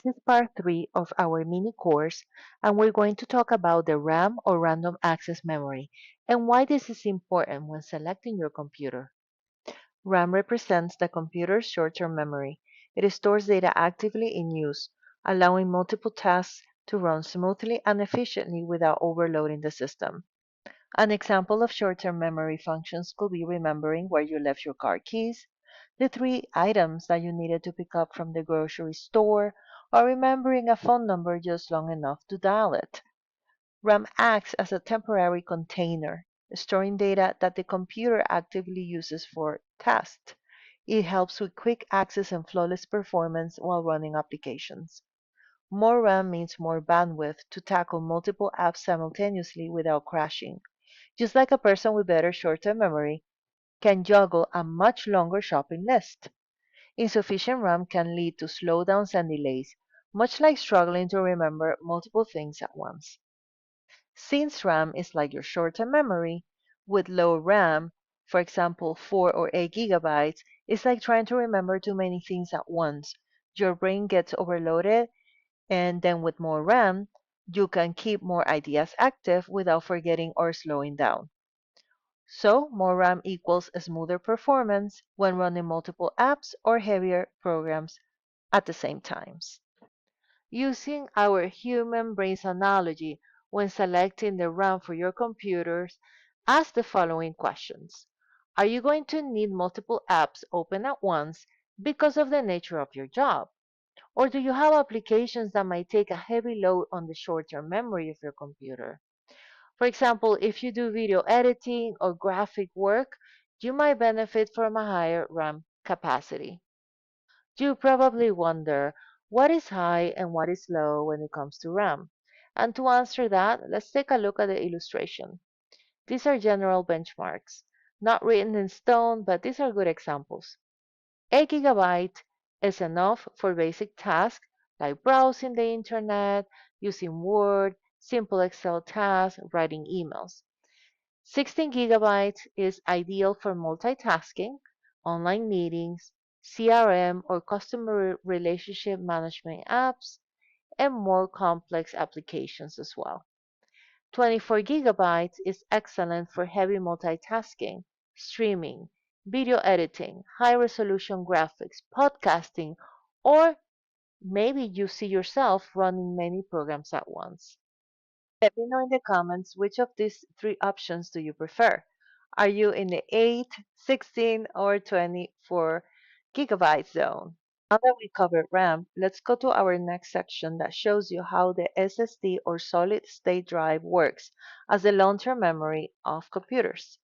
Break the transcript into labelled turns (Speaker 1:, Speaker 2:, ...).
Speaker 1: This is part 3 of our mini course, and we're going to talk about the RAM or random access memory and why this is important when selecting your computer. RAM represents the computer's short-term memory. It stores data actively in use, allowing multiple tasks to run smoothly and efficiently without overloading the system. An example of short-term memory functions could be remembering where you left your car keys, the 3 items that you needed to pick up from the grocery store, or remembering a phone number just long enough to dial it. RAM acts as a temporary container, storing data that the computer actively uses for tasks. It helps with quick access and flawless performance while running applications. More RAM means more bandwidth to tackle multiple apps simultaneously without crashing. Just like a person with better short-term memory can juggle a much longer shopping list. Insufficient RAM can lead to slowdowns and delays, much like struggling to remember multiple things at once. Since RAM is like your short-term memory, with low RAM, for example 4 or 8 gigabytes, it's like trying to remember too many things at once. Your brain gets overloaded, and then with more RAM, you can keep more ideas active without forgetting or slowing down. So, more RAM equals a smoother performance when running multiple apps or heavier programs at the same times. Using our human brains analogy when selecting the RAM for your computers, ask the following questions. Are you going to need multiple apps open at once because of the nature of your job? Or do you have applications that might take a heavy load on the short-term memory of your computer? For example, if you do video editing or graphic work, you might benefit from a higher RAM capacity. You probably wonder what is high and what is low when it comes to RAM. And to answer that, let's take a look at the illustration. These are general benchmarks, not written in stone, but these are good examples. 8 gigabytes is enough for basic tasks like browsing the internet, using Word, simple Excel tasks, writing emails. 16 gigabytes is ideal for multitasking, online meetings, CRM or customer relationship management apps, and more complex applications as well. 24 gigabytes is excellent for heavy multitasking, streaming, video editing, high resolution graphics, podcasting, or maybe you see yourself running many programs at once. Let me know in the comments which of these 3 options do you prefer. Are you in the 8, 16, or 24 gigabyte zone? Now that we covered RAM, let's go to our next section that shows you how the SSD or solid state drive works as the long-term memory of computers.